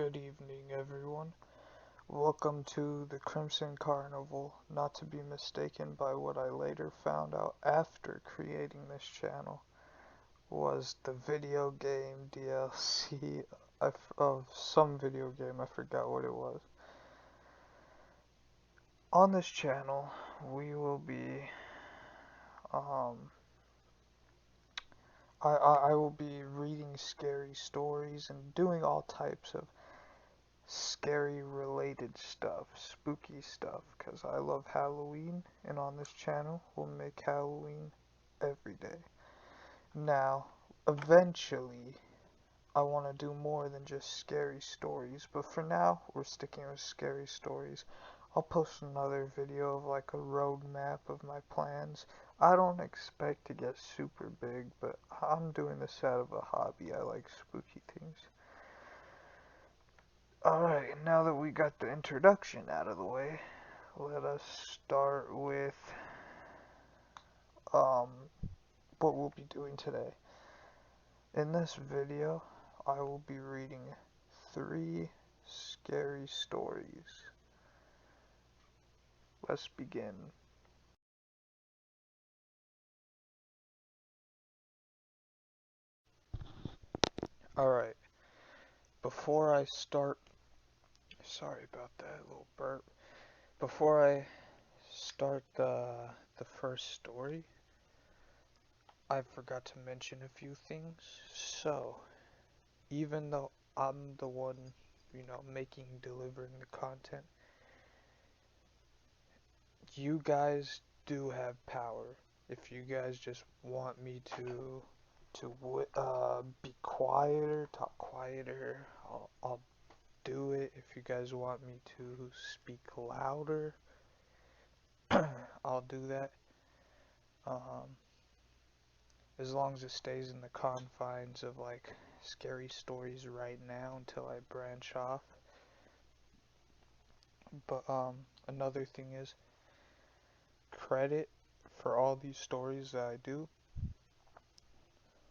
Good evening, everyone. Welcome to the Crimson Carnival, not to be mistaken by what I later found out after creating this channel was the video game DLC of some video game. I forgot what it was. On this channel, we will be, I will be reading scary stories and doing all types of scary related stuff, spooky stuff, because I love Halloween, and on this channel we'll make Halloween every day. Now, eventually, I want to do more than just scary stories, but for now, we're sticking with scary stories. I'll post another video of like a roadmap of my plans. I don't expect to get super big, but I'm doing this out of a hobby. I like spooky things. Alright, now that we got the introduction out of the way, let us start with what we'll be doing today. In this video, I will be reading 3 scary stories. Let's begin. Alright, before I start, sorry about that little burp. Before I start the first story, I forgot to mention a few things. So, even though I'm the one, delivering the content, you guys do have power. If you guys just want me to be quieter, talk quieter, I'll do it. If you guys want me to speak louder, I'll do that. As long as it stays in the confines of like scary stories right now until I branch off. But another thing is, credit for all these stories that I do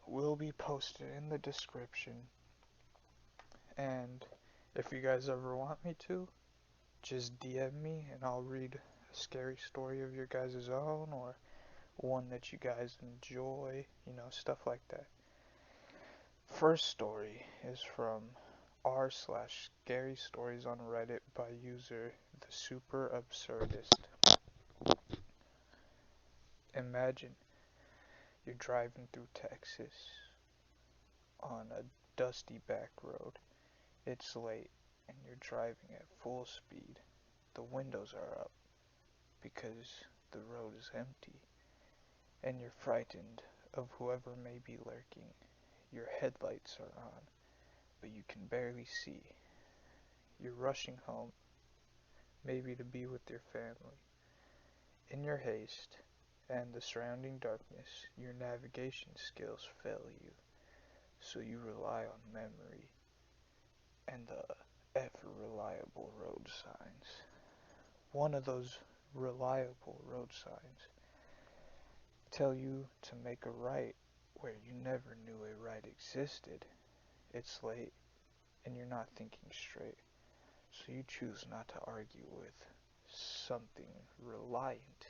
will be posted in the description. And if you guys ever want me to, just DM me and I'll read a scary story of your guys' own, or one that you guys enjoy, stuff like that. First story is from r/scary stories on Reddit by user TheSuperAbsurdis. Imagine you're driving through Texas on a dusty back road. It's late and you're driving at full speed. The windows are up because the road is empty, and you're frightened of whoever may be lurking. Your headlights are on, but you can barely see. You're rushing home, maybe to be with your family. In your haste and the surrounding darkness, your navigation skills fail you, so you rely on memory and the ever-reliable road signs. One of those reliable road signs tell you to make a right where you never knew a right existed. It's late and you're not thinking straight, so you choose not to argue with something reliant.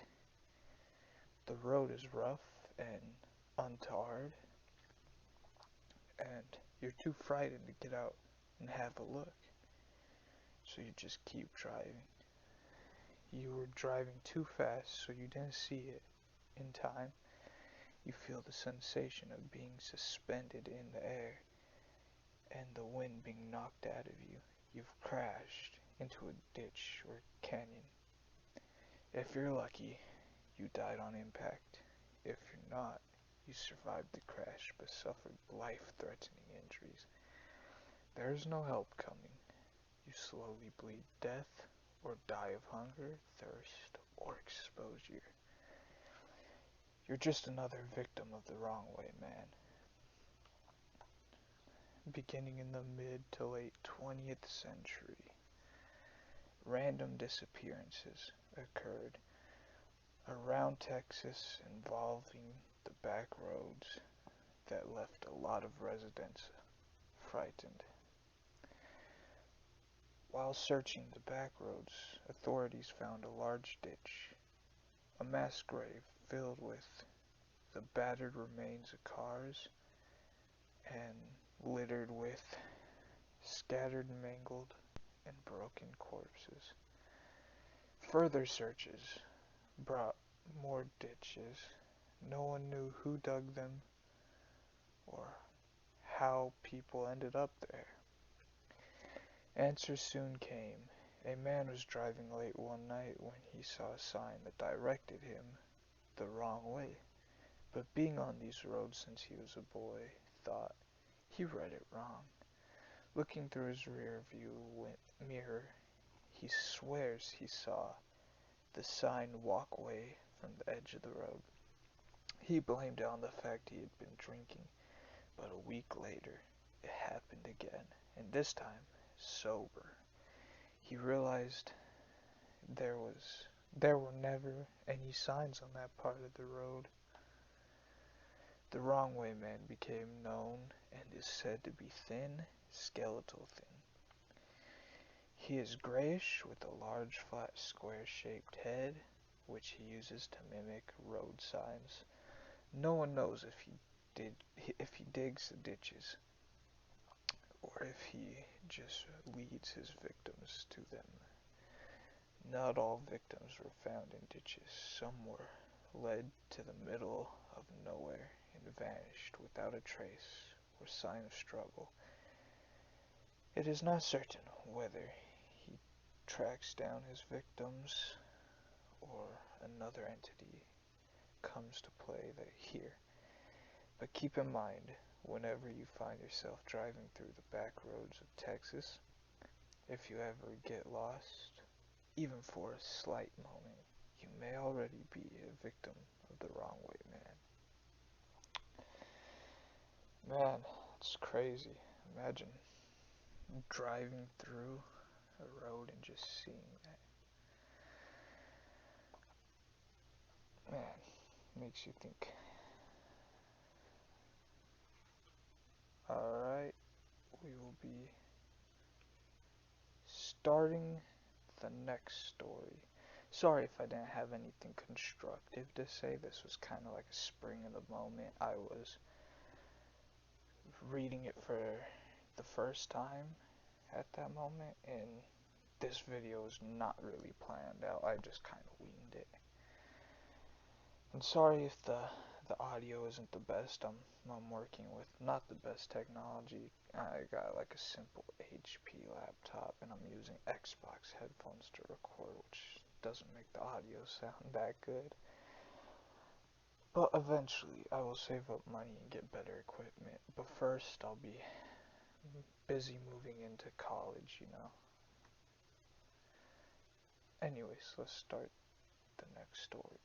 The road is rough and untarred, and you're too frightened to get out and have a look, so you just keep driving. You were driving too fast, so you didn't see it in time. You feel the sensation of being suspended in the air and the wind being knocked out of you. You've crashed into a ditch or canyon. If you're lucky, you died on impact. If you're not, you survived the crash but suffered life-threatening injuries. There is no help coming. You slowly bleed death or die of hunger, thirst, or exposure. You're just another victim of the wrong way, man. Beginning in the mid to late 20th century, random disappearances occurred around Texas involving the back roads that left a lot of residents frightened. While searching the back roads, authorities found a large ditch, a mass grave filled with the battered remains of cars and littered with scattered, mangled, and broken corpses. Further searches brought more ditches. No one knew who dug them or how people ended up there. Answers soon came. A man was driving late one night when he saw a sign that directed him the wrong way. But being on these roads since he was a boy, thought he read it wrong. Looking through his rear view mirror, he swears he saw the sign walk away from the edge of the road. He blamed it on the fact he had been drinking, but a week later it happened again, and this time sober. He realized there were never any signs on that part of the road. The wrong way man became known and is said to be thin, skeletal thin. He is grayish with a large, flat, square-shaped head, which he uses to mimic road signs. No one knows if he digs the ditches or if he just leads his victims to them. Not all victims were found in ditches. Some were led to the middle of nowhere and vanished without a trace or sign of struggle. It is not certain whether he tracks down his victims or another entity comes to play here. But keep in mind, whenever you find yourself driving through the back roads of Texas, if you ever get lost, even for a slight moment, you may already be a victim of the wrong way man. Man, it's crazy. Imagine driving through a road and just seeing that. Man, makes you think. Alright, we will be starting the next story. Sorry if I didn't have anything constructive to say. This was kind of like a spring of the moment. I was reading it for the first time at that moment, and this video is not really planned out. I just kind of winged it. I'm sorry if the audio isn't the best. I'm working with not the best technology. I got like a simple HP laptop, and I'm using Xbox headphones to record, which doesn't make the audio sound that good. But eventually, I will save up money and get better equipment. But first, I'll be busy moving into college, Anyways, let's start the next story.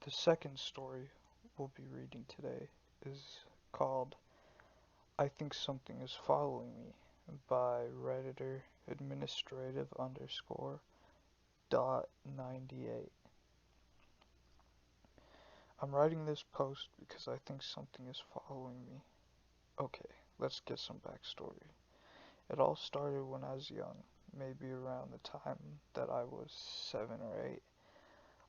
The second story we'll be reading today is called I Think Something is Following Me by Redditor administrative underscore dot 98. I'm writing this post because I think something is following me. Okay, let's get some backstory. It all started when I was young, maybe around the time that I was 7 or 8.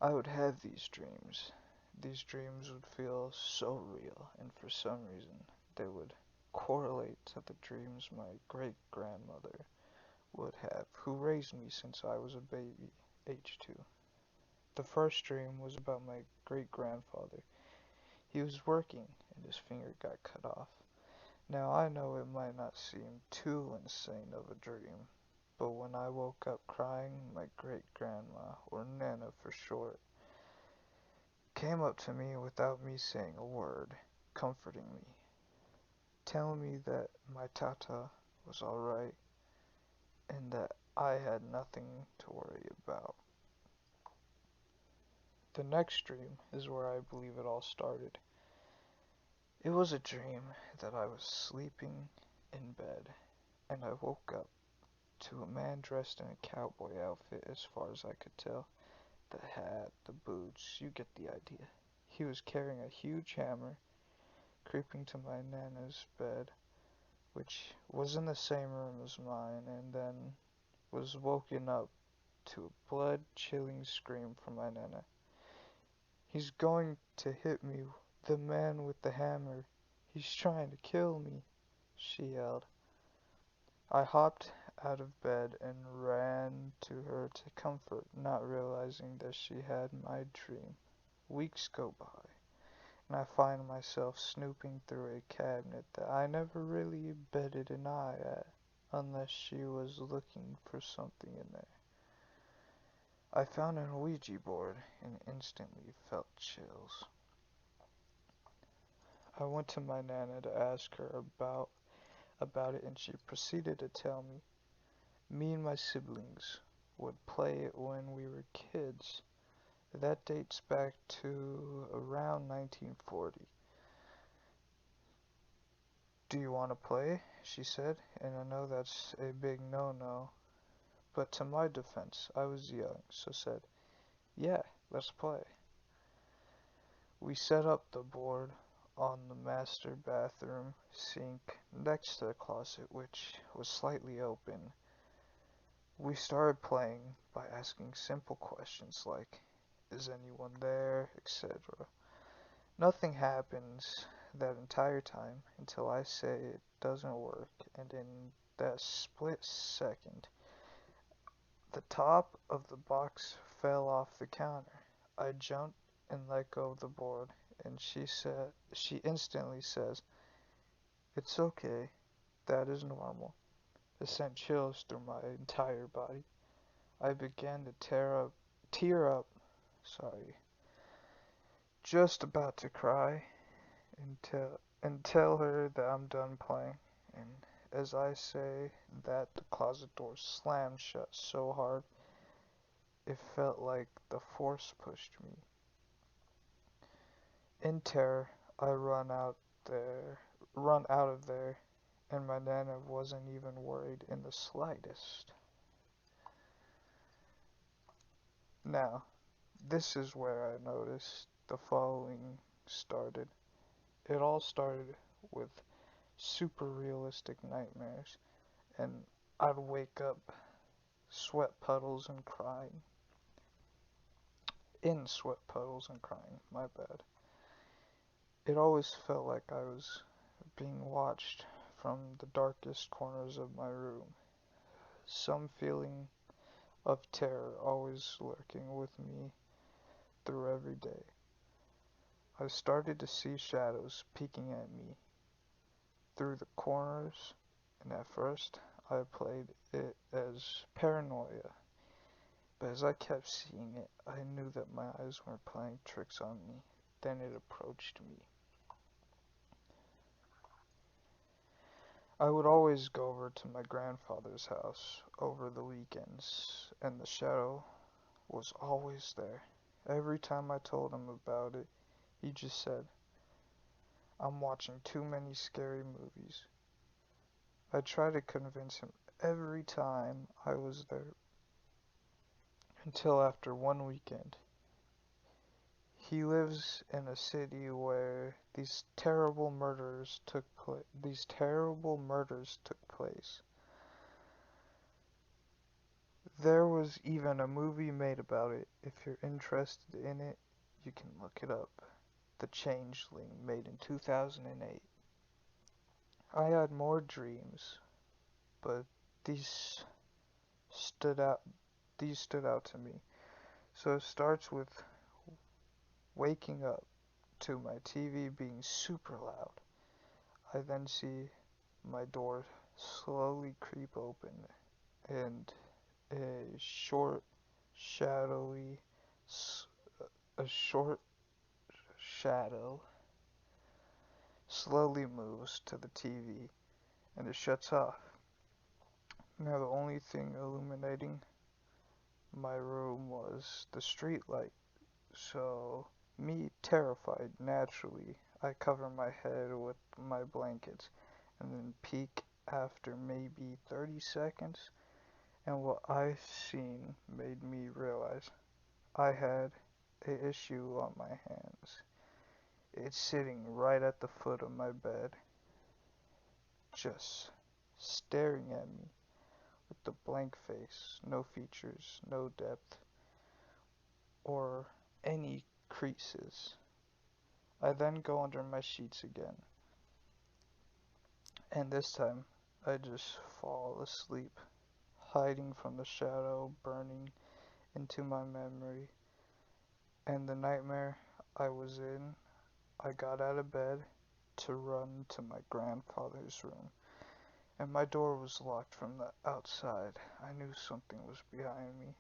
I would have these dreams. These dreams would feel so real, and for some reason, they would correlate to the dreams my great grandmother would have, who raised me since I was a baby, age 2. The first dream was about my great grandfather. He was working, and his finger got cut off. Now I know it might not seem too insane of a dream, but when I woke up crying, my great grandma, or Nana for short, came up to me without me saying a word, comforting me, telling me that my tata was alright and that I had nothing to worry about. The next dream is where I believe it all started. It was a dream that I was sleeping in bed and I woke up to a man dressed in a cowboy outfit as far as I could tell. The hat, the boots, you get the idea. He was carrying a huge hammer, creeping to my Nana's bed, which was in the same room as mine, and then was woken up to a blood-chilling scream from my Nana. "He's going to hit me, the man with the hammer. He's trying to kill me," she yelled. I hopped out of bed and ran to her to comfort, not realizing that she had my dream. Weeks go by, and I find myself snooping through a cabinet that I never really batted an eye at, unless she was looking for something in there. I found an Ouija board and instantly felt chills. I went to my Nana to ask her about it, and she proceeded to tell me. Me and my siblings would play it when we were kids. That dates back to around 1940. "Do you want to play?" she said, and I know that's a big no-no, but to my defense, I was young, so said, "Yeah, let's play." We set up the board on the master bathroom sink next to the closet, which was slightly open. We started playing by asking simple questions like, "Is anyone there?" etc. Nothing happens that entire time until I say it doesn't work, and in that split second, the top of the box fell off the counter. I jumped and let go of the board, and she instantly says, "It's okay, that is normal." It sent chills through my entire body. I began to tear up, sorry, just about to cry and tell her that I'm done playing. And as I say that, the closet door slammed shut so hard it felt like the force pushed me. In terror, I run out of there, and my Nana wasn't even worried in the slightest. Now, this is where I noticed the following started. It all started with super realistic nightmares, and I'd wake up sweat puddles and crying. In sweat puddles and crying, my bad. It always felt like I was being watched from the darkest corners of my room. Some feeling of terror always lurking with me through every day. I started to see shadows peeking at me through the corners, and at first I played it as paranoia. But as I kept seeing it, I knew that my eyes weren't playing tricks on me. Then it approached me. I would always go over to my grandfather's house over the weekends, and the shadow was always there. Every time I told him about it, he just said, I'm watching too many scary movies. I tried to convince him every time I was there, until after one weekend. He lives in a city where these terrible murders took place. There was even a movie made about it. If you're interested in it, you can look it up. The Changeling, made in 2008. I had more dreams, but these stood out these stood out to me. So it starts with waking up to my TV being super loud. I then see my door slowly creep open and a shadowy a short shadow slowly moves to the TV and it shuts off. Now the only thing illuminating my room was the street light. So, me terrified naturally, I cover my head with my blankets and then peek after maybe 30 seconds, and what I seen made me realize I had a issue on my hands. It's sitting right at the foot of my bed, just staring at me with the blank face, no features, no depth, or any creases. I then go under my sheets again, and this time I just fall asleep, hiding from the shadow burning into my memory. And the nightmare I was in, I got out of bed to run to my grandfather's room, and my door was locked from the outside. I knew something was behind me,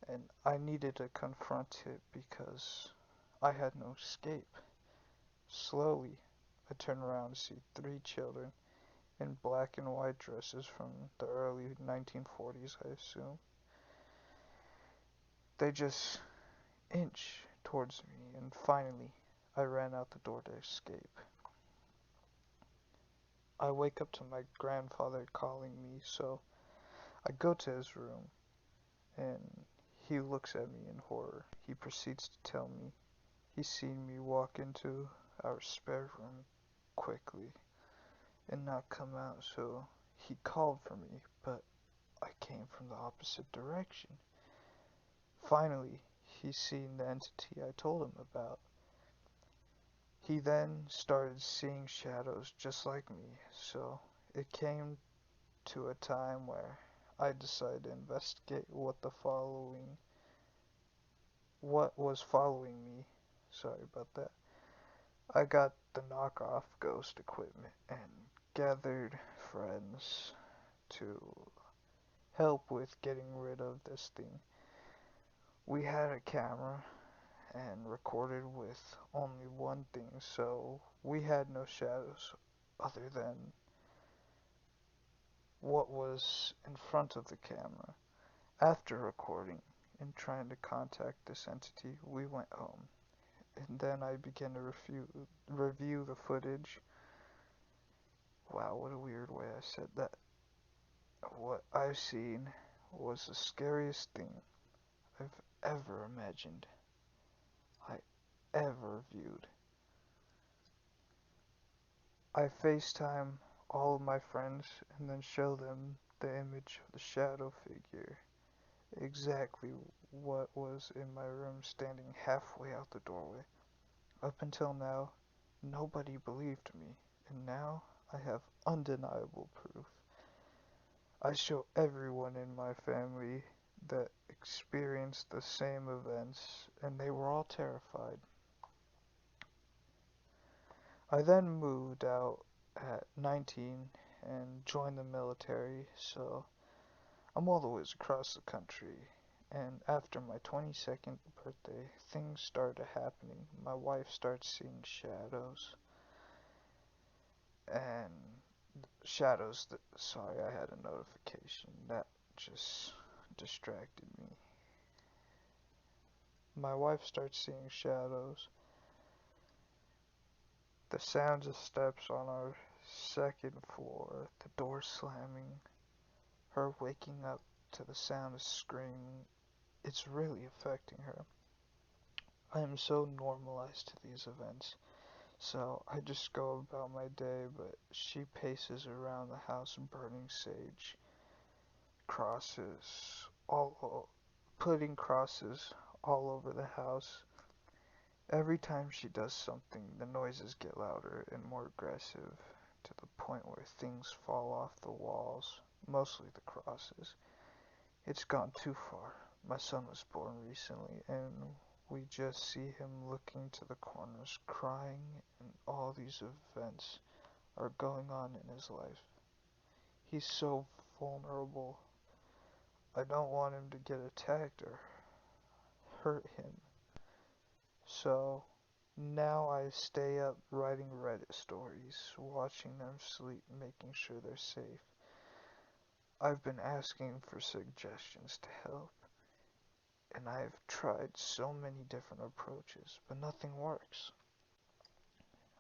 and I needed to confront it because I had no escape. Slowly, I turn around and see three children in black and white dresses from the early 1940s, I assume. They just inch towards me, and finally, I ran out the door to escape. I wake up to my grandfather calling me, so I go to his room, and he looks at me in horror. He proceeds to tell me he's seen me walk into our spare room quickly and not come out, so he called for me, but I came from the opposite direction. Finally, he seen the entity I told him about. He then started seeing shadows just like me, so it came to a time where I decided to investigate what was following me. Sorry about that. I got the knockoff ghost equipment and gathered friends to help with getting rid of this thing. We had a camera and recorded with only one thing, so we had no shadows other than what was in front of the camera. After recording and trying to contact this entity, we went home, and then I began to review the footage. Wow, what a weird way I said that. What I've seen was the scariest thing I've ever imagined, I ever viewed. I FaceTime all of my friends and then show them the image of the shadow figure, exactly what was in my room standing halfway out the doorway. Up until now, nobody believed me, and now I have undeniable proof. I show everyone in my family that experienced the same events, and they were all terrified. I then moved out at 19 and joined the military, so I'm all the ways across the country. And after my 22nd birthday, things started happening. My wife started seeing shadows, and sorry, I had a notification that just distracted me. My wife starts seeing shadows. The sounds of steps on our second floor, the door slamming, her waking up to the sound of screaming. It's really affecting her. I am so normalized to these events, so I just go about my day, but she paces around the house burning sage, crosses, putting crosses all over the house. Every time she does something, the noises get louder and more aggressive, to the point where things fall off the walls, mostly the crosses. It's gone too far. My son was born recently, and we just see him looking to the corners, crying, and all these events are going on in his life. He's so vulnerable. I don't want him to get attacked or hurt him. So now I stay up writing Reddit stories, watching them sleep, making sure they're safe. I've been asking for suggestions to help, and I've tried so many different approaches, but nothing works.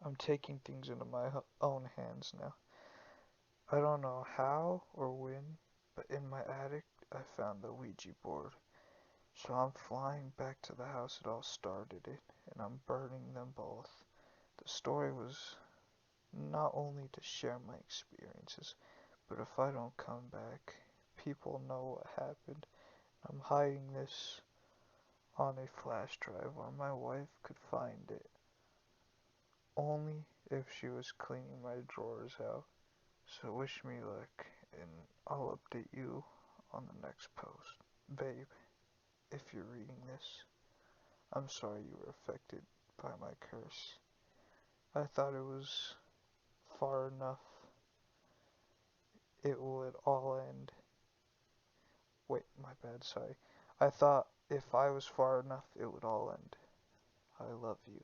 I'm taking things into my own hands now. I don't know how or when, but in my attic I found the Ouija board. So I'm flying back to the house it all started in, and I'm burning them both. The story was not only to share my experiences, but if I don't come back, people know what happened. I'm hiding this on a flash drive where my wife could find it, only if she was cleaning my drawers out. So wish me luck, and I'll update you on the next post. Babe, if you're reading this, I'm sorry you were affected by my curse. I thought it was far enough it would all end. Wait, my bad, sorry. I thought if I was far enough it would all end. I love you.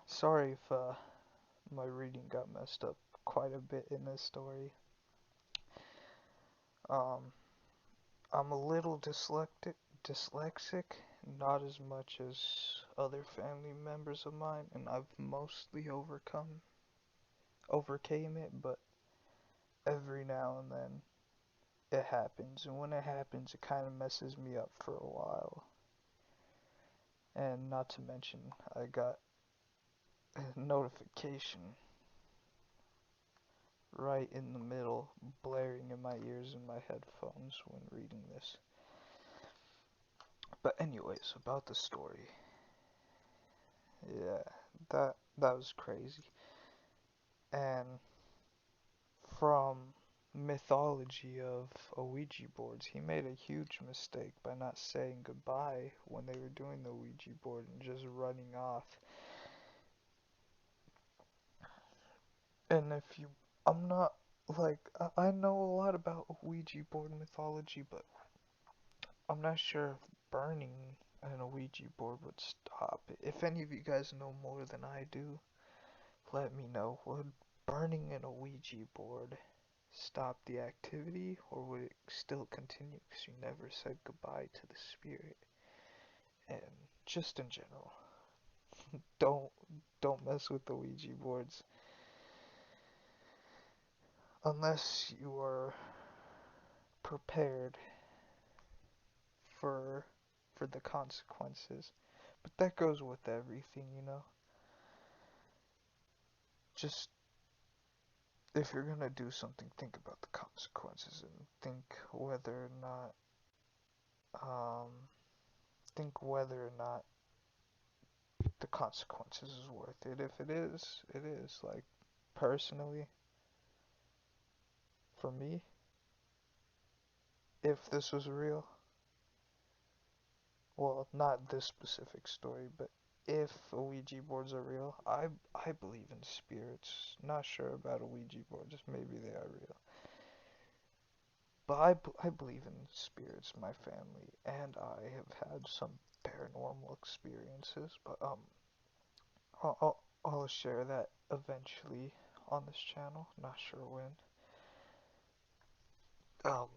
Sorry if my reading got messed up quite a bit in this story. Um, I'm a little dyslexic, not as much as other family members of mine, and I've mostly overcame it, but every now and then it happens, and when it happens, it kind of messes me up for a while. And not to mention, I got a notification right in the middle, blaring in my ears and my headphones when reading this. But anyways, about the story. Yeah, that was crazy. And from mythology of Ouija boards, he made a huge mistake by not saying goodbye when they were doing the Ouija board and just running off. And if you, I'm not like I know a lot about Ouija board mythology, but I'm not sure if burning an Ouija board would stop it. If any of you guys know more than I do, let me know. Would burning an Ouija board stop the activity, or would it still continue because you never said goodbye to the spirit? And just in general, don't don't mess with the Ouija boards unless you are prepared for for the consequences. But that goes with everything, you know. Just if you're gonna do something, think about the consequences and um, think whether or not the consequences is worth it. If it is, it is. Like personally, for me, if this was real, well, not this specific story, but if Ouija boards are real, I believe in spirits. Not sure about Ouija boards, maybe they are real. But I believe in spirits. My family and I have had some paranormal experiences, but I'll share that eventually on this channel. Not sure when. Um,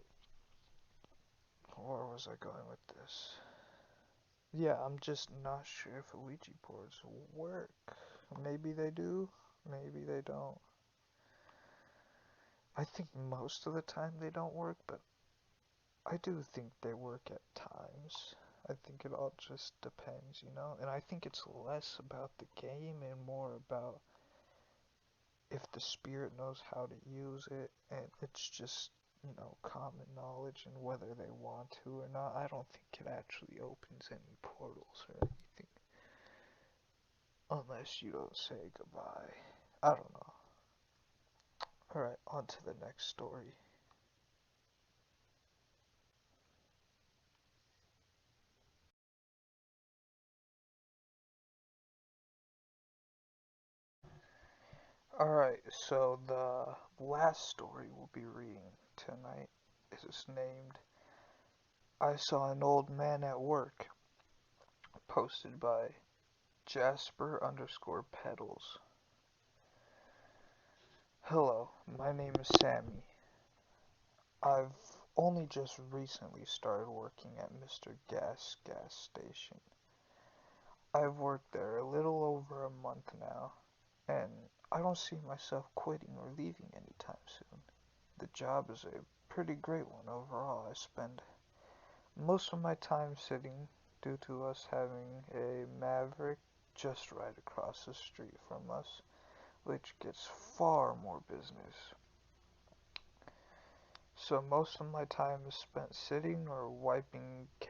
where was I going with this? Yeah, I'm just not sure if Ouija boards work. Maybe they do, maybe they don't. I think most of the time they don't work, but I do think they work at times. I think it all just depends, you know? And I think it's less about the game and more about if the spirit knows how to use it, and it's just, common knowledge and whether they want to or not. I don't think it actually opens any portals or anything unless you don't say goodbye. I don't know. Alright, on to the next story. Alright, so the last story we'll be reading tonight is named I Saw an Old Man at Work, posted by Jasper underscore Pedals. Hello, my name is Sammy. I've only just recently started working at Mr. Gas station. I've worked there a little over a month now, and I don't see myself quitting or leaving anytime soon. The job is a pretty great one overall. I spend most of my time sitting due to us having a Maverick just right across the street from us, which gets far more business. So most of my time is spent sitting or wiping a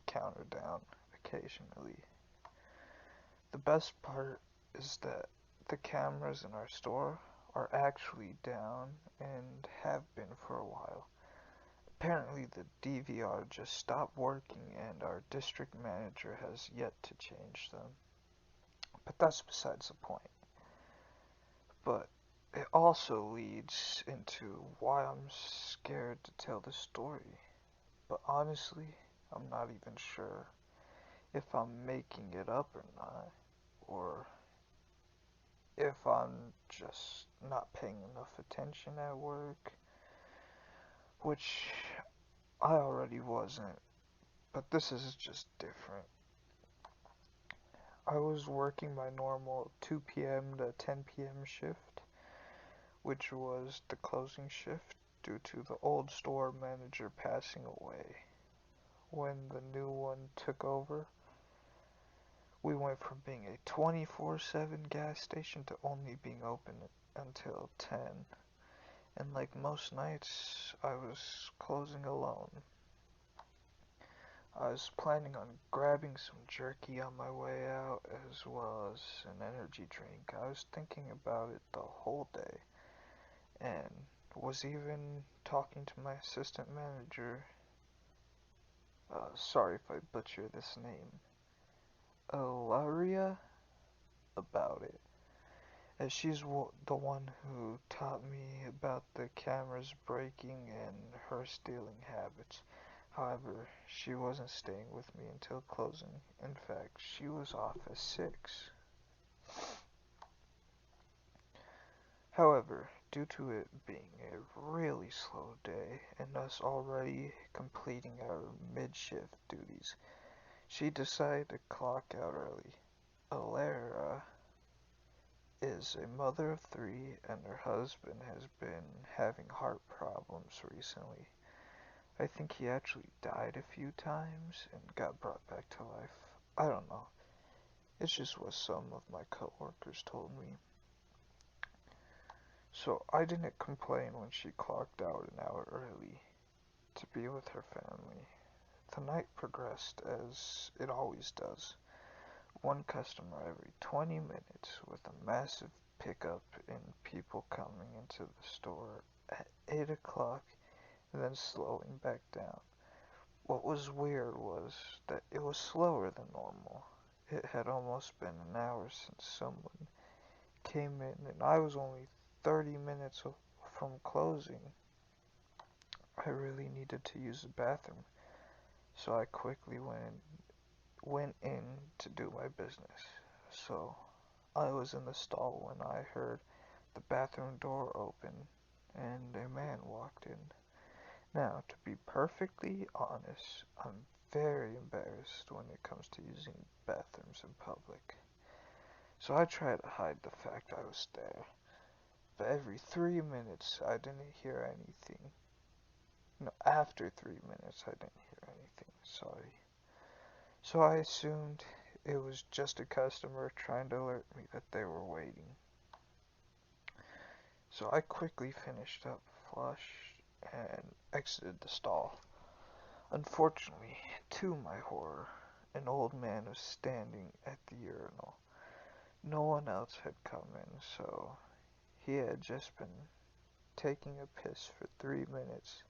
counter down occasionally. The best part is that the cameras in our store are actually down and have been for a while. Apparently the DVR just stopped working and our district manager has yet to change them. But that's besides the point. But it also leads into why I'm scared to tell the story. But honestly, I'm not even sure if I'm making it up or not, or if I'm just not paying enough attention at work, which I already wasn't, but this is just different. I was working my normal 2 p.m. to 10 p.m. shift, which was the closing shift due to the old store manager passing away. When the new one took over, we went from being a 24/7 gas station to only being open until 10. And like most nights, I was closing alone. I was planning on grabbing some jerky on my way out as well as an energy drink. I was thinking about it the whole day and was even talking to my assistant manager, sorry if I butcher this name, Ilaria, about it, as she's the one who taught me about the cameras breaking and her stealing habits. However, she wasn't staying with me until closing. In fact, she was off at 6. However, due to it being a really slow day and us already completing our mid-shift duties, she decided to clock out early. Alara is a mother of 3 and her husband has been having heart problems recently. I think he actually died a few times and got brought back to life. I don't know. It's just what some of my coworkers told me. So I didn't complain when she clocked out an hour early to be with her family. The night progressed as it always does. One customer every 20 minutes with a massive pickup in people coming into the store at 8 o'clock and then slowing back down. What was weird was that it was slower than normal. It had almost been an hour since someone came in and I was only 30 minutes from closing. I really needed to use the bathroom, so I quickly went in to do my business. So I was in the stall when I heard the bathroom door open and a man walked in. Now, to be perfectly honest, I'm very embarrassed when it comes to using bathrooms in public. So I try to hide the fact I was there. But every 3 minutes I didn't hear anything. No, after 3 minutes I didn't hear anything. Sorry. So I assumed it was just a customer trying to alert me that they were waiting. So I quickly finished up, flushed, and exited the stall. Unfortunately, to my horror, an old man was standing at the urinal. No one else had come in, so he had just been taking a piss for 3 minutes.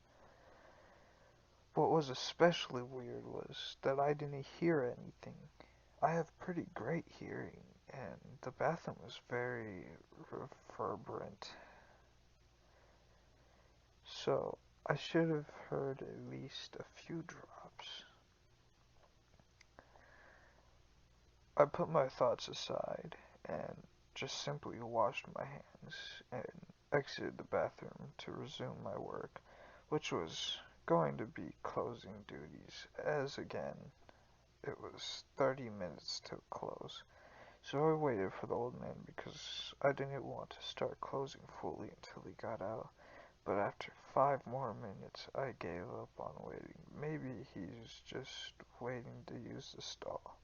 What was especially weird was that I didn't hear anything. I have pretty great hearing, and the bathroom was very reverberant. So I should have heard at least a few drops. I put my thoughts aside and just simply washed my hands and exited the bathroom to resume my work, which was going to be closing duties, as again, it was 30 minutes to close. So I waited for the old man because I didn't want to start closing fully until he got out. But after 5 more minutes, I gave up on waiting. Maybe he's just waiting to use the stall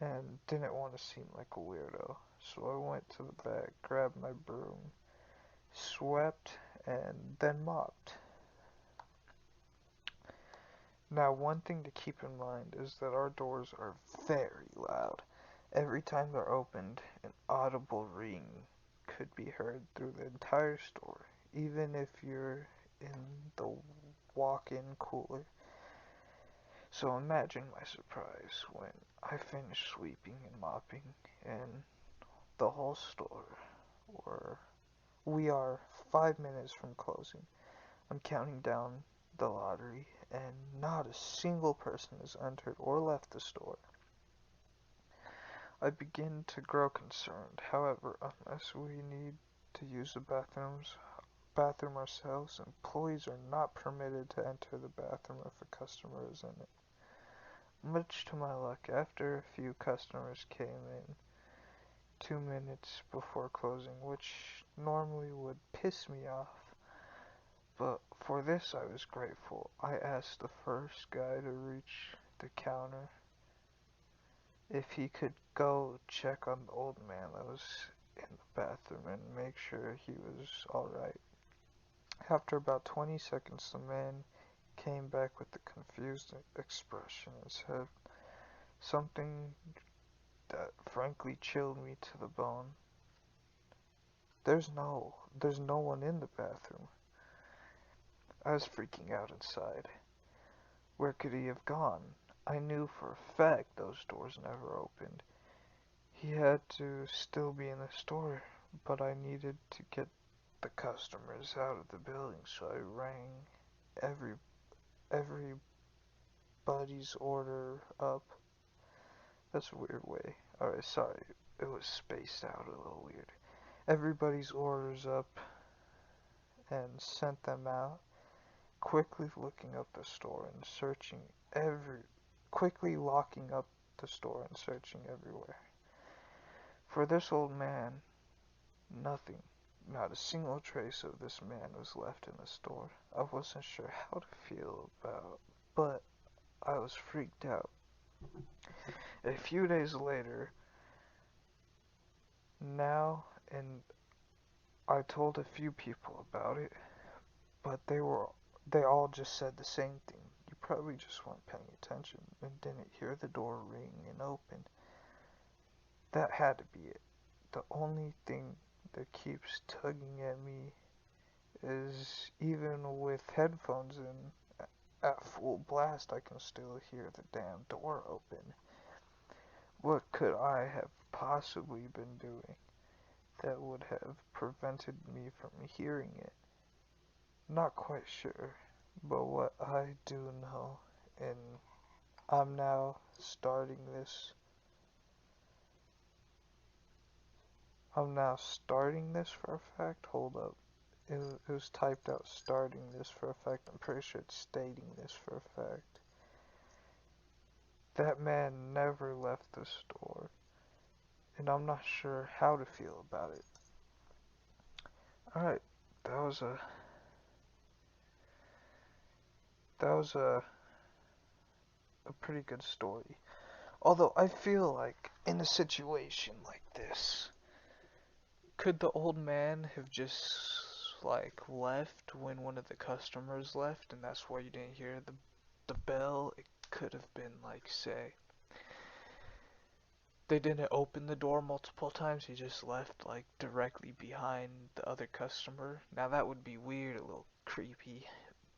and didn't want to seem like a weirdo. So I went to the back, grabbed my broom, swept, and then mopped. Now, one thing to keep in mind is that our doors are very loud. Every time they're opened, an audible ring could be heard through the entire store, even if you're in the walk-in cooler. So imagine my surprise when I finished sweeping and mopping, and the whole store were we are 5 minutes from closing. I'm counting down the lottery, and not a single person has entered or left the store. I begin to grow concerned. However, unless we need to use the bathroom ourselves, employees are not permitted to enter the bathroom if a customer is in it. Much to my luck, after a few customers came in 2 minutes before closing, which normally would piss me off, but for this I was grateful. I asked the first guy to reach the counter if he could go check on the old man that was in the bathroom and make sure he was alright. After about 20 seconds, the man came back with a confused expression and said something that frankly chilled me to the bone. There's no one in the bathroom. I was freaking out inside. Where could he have gone? I knew for a fact those doors never opened. He had to still be in the store, but I needed to get the customers out of the building, so I rang every everybody's order up. That's a weird way. Alright, sorry. It was spaced out a little weird. Everybody's orders up and sent them out, quickly looking up the store and searching quickly locking up the store and searching everywhere. For this old man, nothing, not a single trace of this man was left in the store. I wasn't sure how to feel about, but I was freaked out. A few days later, now, and I told a few people about it, but they all just said the same thing. You probably just weren't paying attention and didn't hear the door ring and open. That had to be it. The only thing that keeps tugging at me is even with headphones in at full blast, I can still hear the damn door open. What could I have possibly been doing that would have prevented me from hearing it? Not quite sure, but what I do know, and I'm now starting this, I'm now starting this for a fact. Hold up. It was typed out starting this for a fact. I'm pretty sure it's stating this for a fact. That man never left the store, and I'm not sure how to feel about it. Alright, that was a that was a pretty good story. Although I feel like in a situation like this, could the old man have just like left when one of the customers left and that's why you didn't hear the bell? It could have been like, say, they didn't open the door multiple times, he just left like directly behind the other customer. Now that would be weird, a little creepy,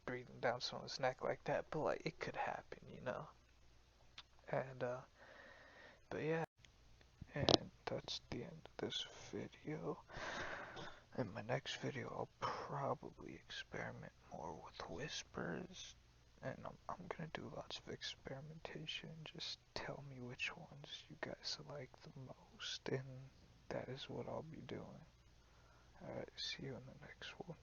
breathing down someone's neck like that, but like it could happen, you know. And but yeah, and that's the end of this video. In my next video, I'll probably experiment more with whispers, and I'm gonna do lots of experimentation. Just tell me which ones you guys like the most, and that is what I'll be doing. Alright, see you in the next one.